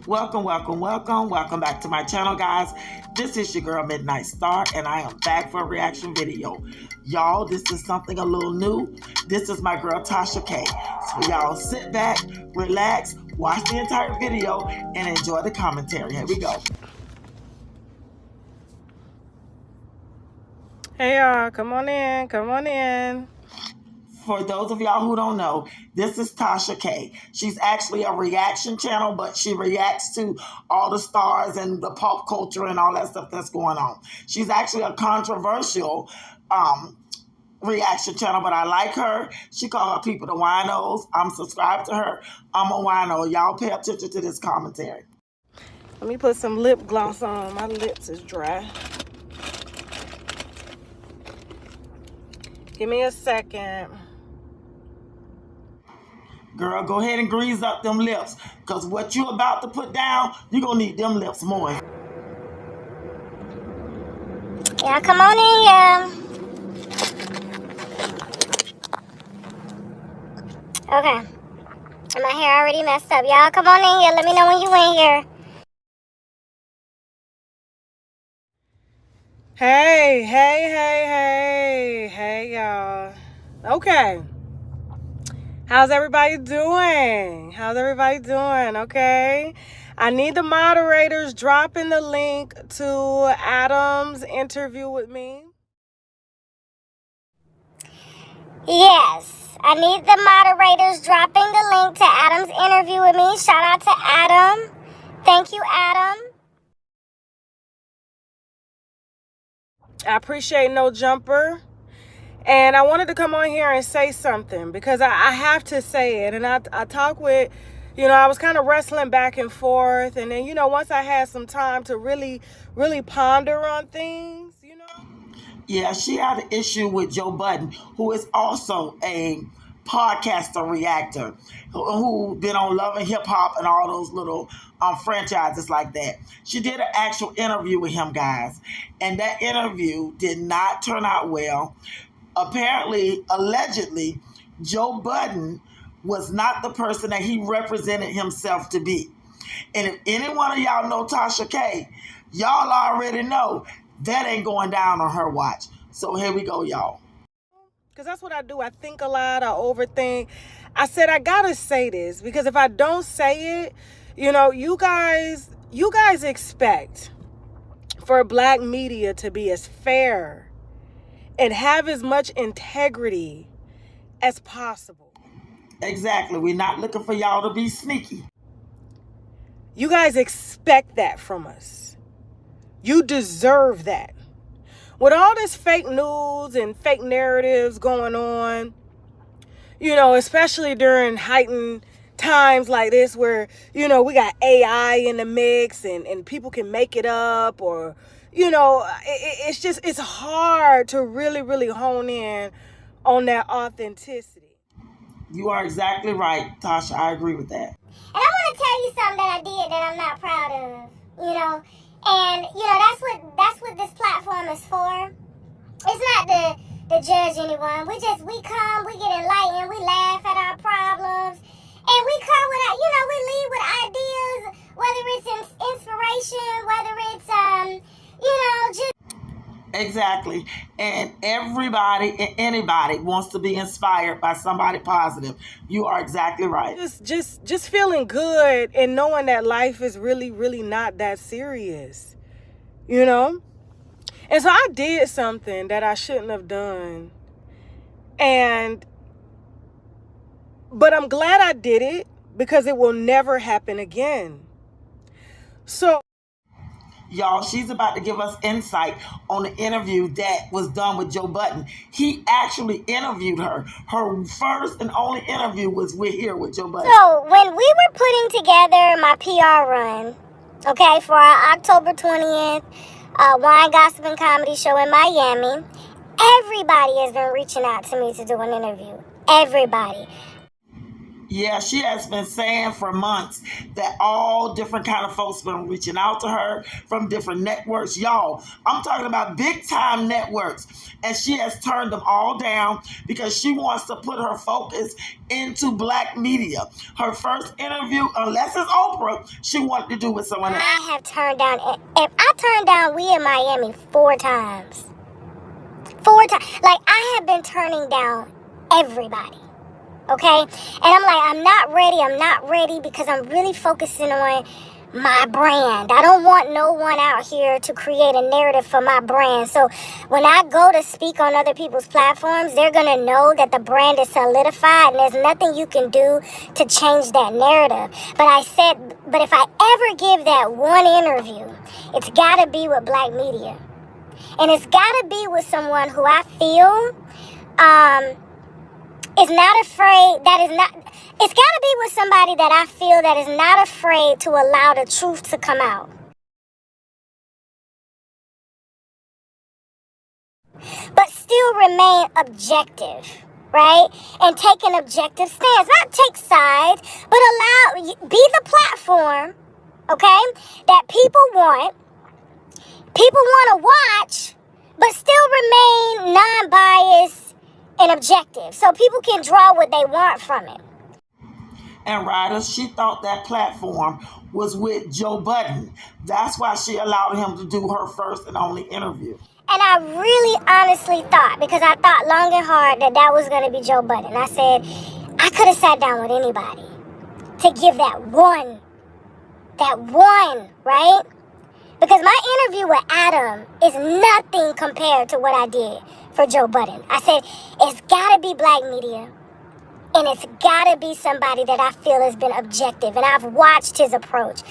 Welcome back to my channel, guys. This is your girl Midnight Star, and I am back for a reaction video. Y'all, this is something a little new. This is my girl Tasha K. So y'all sit back, relax, watch the entire video, and enjoy the commentary. Here we go. Hey y'all, come on in. For those of y'all who don't know, this is Tasha K. She's actually a reaction channel, but she reacts to all the stars and the pop culture and all that stuff that's going on. She's actually a controversial reaction channel, but I like her. She calls her people the winos. I'm subscribed to her. I'm a wino. Y'all pay attention to this commentary. Let me put some lip gloss on. My lips is dry. Give me a second. Girl, go ahead and grease up them lips, because what you about to put down, you're going to need them lips more. Yeah, come on in here. Okay. And my hair already messed up. Y'all come on in here. Let me know when you in here. Hey, y'all. Okay. How's everybody doing? Okay. I need the moderators dropping the link to Adam's interview with me. Yes. I need the moderators dropping the link to Adam's interview with me. Shout out to Adam. Thank you, Adam. I appreciate No Jumper. And I wanted to come on here and say something because I have to say it. And I talk with, I was kind of wrestling back and forth. And then, once I had some time to really ponder on things, Yeah, she had an issue with Joe Budden, who is also a podcaster reactor, who been on Love and Hip Hop and all those little franchises like that. She did an actual interview with him, guys. And that interview did not turn out well. Apparently, allegedly, Joe Budden was not the person that he represented himself to be. And if any one of y'all know Tasha K, y'all already know that ain't going down on her watch. So here we go, y'all. Because that's what I do. I think a lot. I overthink. I said I gotta say this because if I don't say it, you guys expect for Black media to be as fair and have as much integrity as possible. Exactly. We're not looking for y'all to be sneaky. You guys expect that from us. You deserve that. With all this fake news and fake narratives going on, especially during heightened times like this where, we got AI in the mix and people can make it up or, it's hard to really hone in on that authenticity. You are exactly right, Tasha. I agree with that. And I want to tell you something that I did that I'm not proud of, And, that's what this platform is for. It's not to judge anyone. We come, we get enlightened, we laugh at our problems. And we come with, we lead with ideas, whether it's inspiration, whether it's, just... Exactly. And everybody and anybody wants to be inspired by somebody positive. You are exactly right. Just feeling good and knowing that life is really not that serious, And so I did something that I shouldn't have done. But I'm glad I did it because it will never happen again. So, y'all, she's about to give us insight on the interview that was done with Joe Budden. He actually interviewed her. Her first and only interview was with Joe Budden. So when we were putting together my PR run, okay, for our October 20th wine, gossip, and comedy show in Miami, everybody has been reaching out to me to do an interview. Everybody. Yeah, she has been saying for months that all different kind of folks been reaching out to her from different networks. Y'all, I'm talking about big time networks. And she has turned them all down because she wants to put her focus into black media. Her first interview, unless it's Oprah, she wanted to do with someone else. I have turned down, I turned down We in Miami 4 times. 4 times. Like, I have been turning down everybody. Okay? And I'm not ready because I'm really focusing on my brand. I don't want no one out here to create a narrative for my brand. So when I go to speak on other people's platforms, they're going to know that the brand is solidified and there's nothing you can do to change that narrative. But if I ever give that one interview, it's got to be with black media. And it's got to be with someone who I feel is not afraid, it's got to be with somebody that I feel that is not afraid to allow the truth to come out. But still remain objective, right? And take an objective stance. Not take sides, but be the platform, okay, that people want to watch, but still remain non-biased and objective, so people can draw what they want from it. And Ryder, she thought that platform was with Joe Budden. That's why she allowed him to do her first and only interview. And I really honestly thought, because I thought long and hard that was going to be Joe Budden. I said, I could have sat down with anybody to give that one, right? Because my interview with Adam is nothing compared to what I did for Joe Budden. I said, it's got to be black media. And it's got to be somebody that I feel has been objective. And I've watched his approach.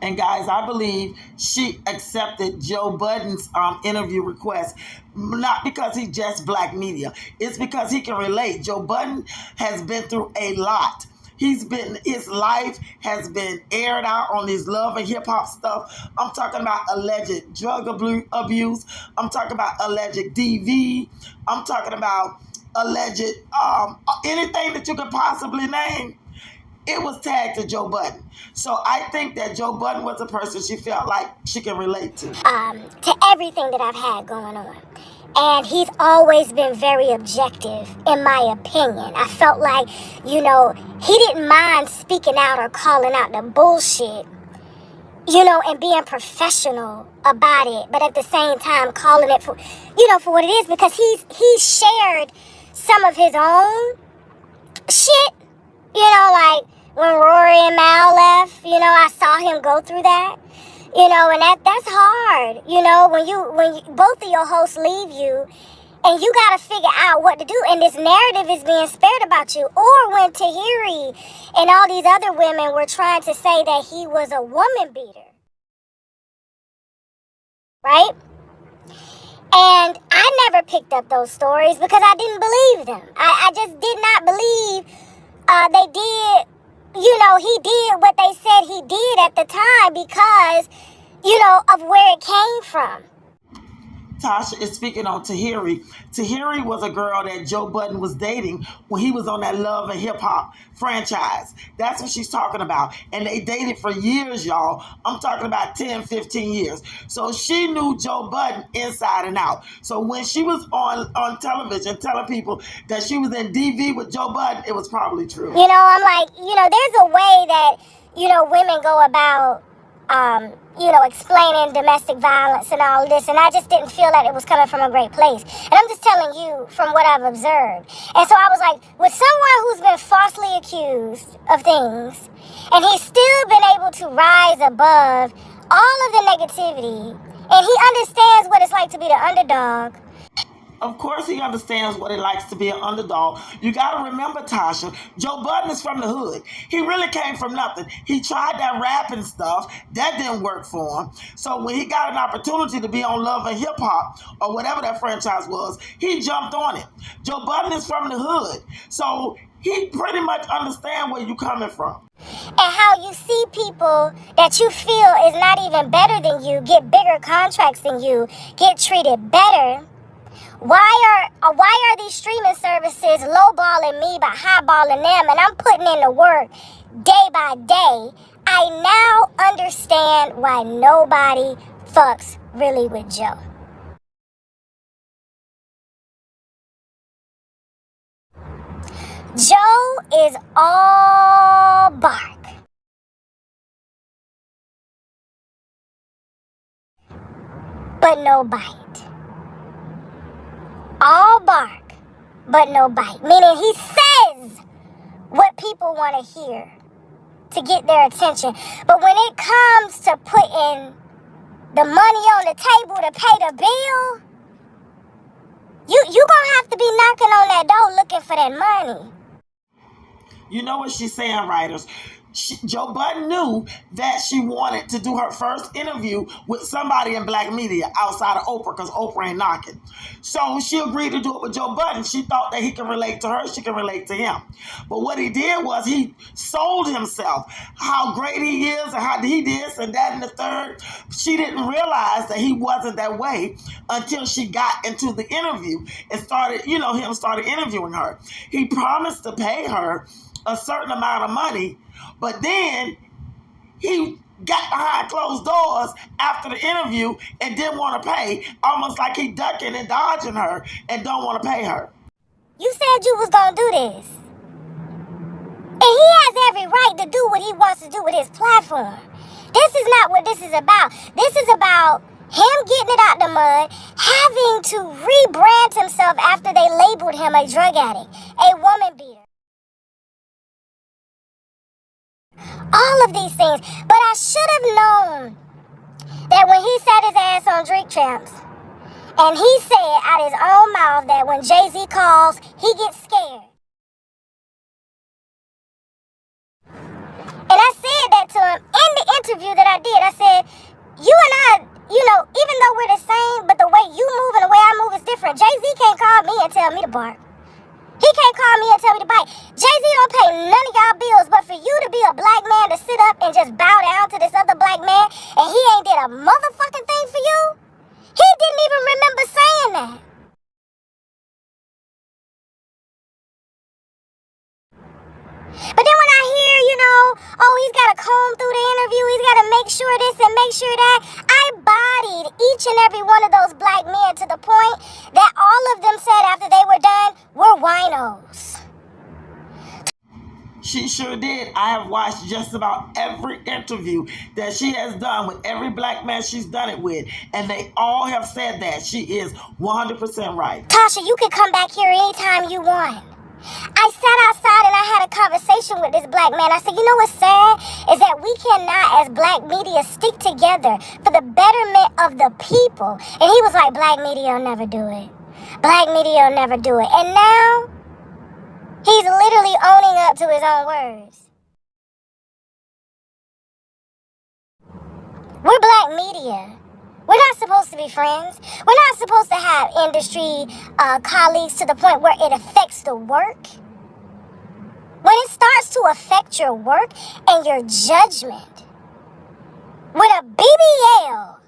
And guys, I believe she accepted Joe Budden's interview request, not because he's just black media. It's because he can relate. Joe Budden has been through a lot. His life has been aired out on this love and hip hop stuff. I'm talking about alleged drug abuse. I'm talking about alleged DV. I'm talking about alleged anything that you could possibly name. It was tagged to Joe Budden. So I think that Joe Budden was a person she felt like she can relate to. To everything that I've had going on. And he's always been very objective, in my opinion. I felt like, he didn't mind speaking out or calling out the bullshit, and being professional about it. But at the same time, calling it for what it is, because he's shared some of his own shit, like when Rory and Mal left, I saw him go through that. And that's hard, when you both of your hosts leave you and you got to figure out what to do. And this narrative is being spared about you. Or when Tahiri and all these other women were trying to say that he was a woman beater. Right? And I never picked up those stories because I didn't believe them. I just did not believe they did. He did what they said he did at the time because, of where it came from. Tasha is speaking on Tahiri. Tahiri was a girl that Joe Budden was dating when he was on that Love and Hip Hop franchise. That's what she's talking about. And they dated for years, y'all. I'm talking about 10, 15 years. So she knew Joe Budden inside and out. So when she was on television telling people that she was in DV with Joe Budden, it was probably true. I'm like, there's a way that, women go about explaining domestic violence and all this, and I just didn't feel that it was coming from a great place. And I'm just telling you from what I've observed. And so I was like, with someone who's been falsely accused of things, and he's still been able to rise above all of the negativity, and he understands what it's like to be the underdog. Of course he understands what it likes to be an underdog. You got to remember, Tasha, Joe Budden is from the hood. He really came from nothing. He tried that rapping stuff. That didn't work for him. So when he got an opportunity to be on Love and Hip Hop, or whatever that franchise was, he jumped on it. Joe Budden is from the hood. So he pretty much understands where you're coming from. And how you see people that you feel is not even better than you, get bigger contracts than you, get treated better, Why are these streaming services lowballing me by highballing them, and I'm putting in the work day by day? I now understand why nobody fucks really with Joe. Joe is all bark, but no bite. All bark, but no bite. Meaning he says what people want to hear to get their attention. But when it comes to putting the money on the table to pay the bill, you gonna have to be knocking on that door looking for that money. You know what she's saying, writers? Joe Budden knew that she wanted to do her first interview with somebody in black media outside of Oprah, because Oprah ain't knocking. So she agreed to do it with Joe Budden. She thought that he can relate to her, she can relate to him. But what he did was he sold himself, how great he is and how he did this and that and the third. She didn't realize that he wasn't that way until she got into the interview and started interviewing her. He promised to pay her a certain amount of money, but then he got behind closed doors after the interview and didn't want to pay, almost like he ducking and dodging her and don't want to pay her. You said you was gonna do this. And he has every right to do what he wants to do with his platform. This is not what this is about. This is about him getting it out the mud, having to rebrand himself after they labeled him a drug addict, a woman beater. All of these things. But I should have known that when he sat his ass on Drink Champs and he said out his own mouth that when Jay-Z calls, he gets scared. And I said that to him in the interview that I did. I said, you and I, even though we're the same, but the way you move and the way I move is different. Jay-Z can't call me and tell me to bark. He can't call me and tell me to bite. Jay-Z don't pay none of y'all bills, but for you to be a black man to sit up and just bow down to this other black man and he ain't did a motherfucking thing for you, he didn't even remember saying that. But then when I hear, he's got to comb through the interview, he's got to make sure this and make sure that, I bodied each and every one of those black men to the point that all of them said after they were done, we're winos. She sure did. I have watched just about every interview that she has done with every black man she's done it with, and they all have said that. She is 100% right. Tasha, you can come back here anytime you want. I sat outside and I had a conversation with this black man. I said, you know what's sad? Is that we cannot, as black media, stick together for the betterment of the people. And he was like, black media will never do it. Black media will never do it. And now, he's literally owning up to his own words. We're black media. We're not supposed to be friends. We're not supposed to have industry colleagues to the point where it affects the work. When it starts to affect your work and your judgment, when a BBL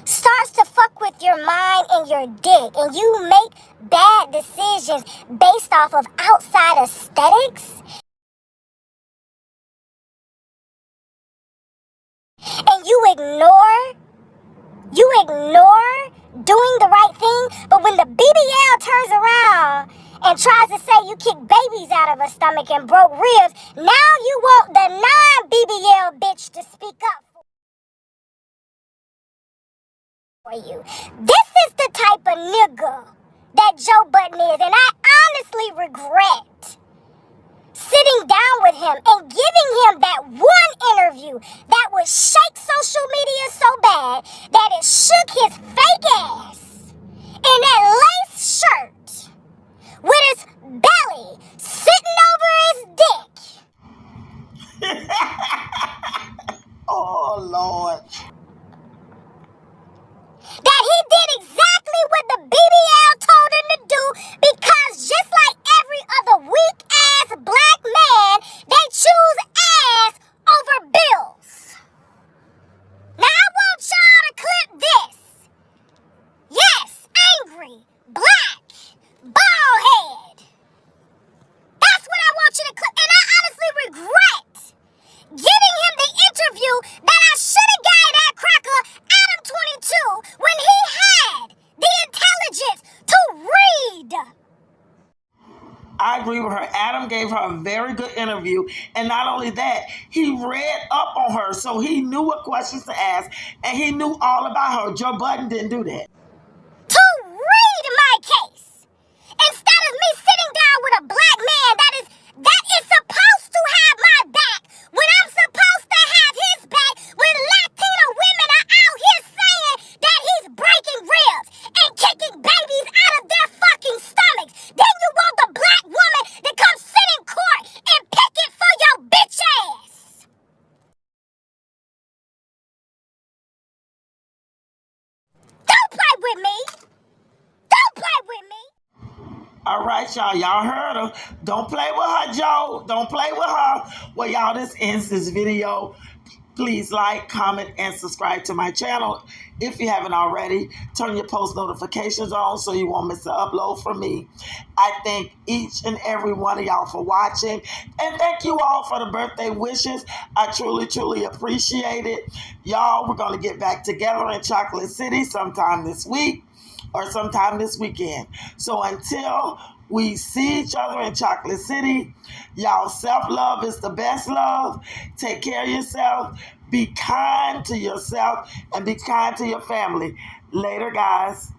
starts to fuck with your mind and your dick and you make bad decisions based off of outside aesthetics, and you ignore doing the right thing, but when the BBL turns around and tries to say you kicked babies out of her stomach and broke ribs, now you want the non-BBL bitch to speak up for you. This is the type of nigga that Joe Budden is, and I honestly regret sitting down with him and giving him that one interview that would shake social media so bad that it shook his fake ass in that lace shirt with his belly sitting over his dick. Oh, Lord. That he did exactly what the BBL told him to do, because just like every other weak-ass black man, they choose ass over bills. Now I want y'all to clip this. Yes, I ain't her a very good interview. And not only that, he read up on her, so he knew what questions to ask, and he knew all about her. Joe Budden didn't do that. To read my case, instead of me sitting down with a black man that is supposed to have my back when I'm supposed to have his back, when Latino women are out here saying that he's breaking ribs and kicking babies out of their fucking stomachs, then you want the black woman to come sit in court and pick it for your bitch ass. Don't play with me. Don't play with me. All right, y'all. Y'all heard her. Don't play with her, Joe. Don't play with her. Well, y'all, this ends this video. Please like, comment, and subscribe to my channel. If you haven't already, turn your post notifications on so you won't miss an upload from me. I thank each and every one of y'all for watching. And thank you all for the birthday wishes. I truly, truly appreciate it. Y'all, we're going to get back together in Chocolate City sometime this week or sometime this weekend. So until we see each other in Chocolate City, y'all, self-love is the best love. Take care of yourself. Be kind to yourself and be kind to your family. Later, guys.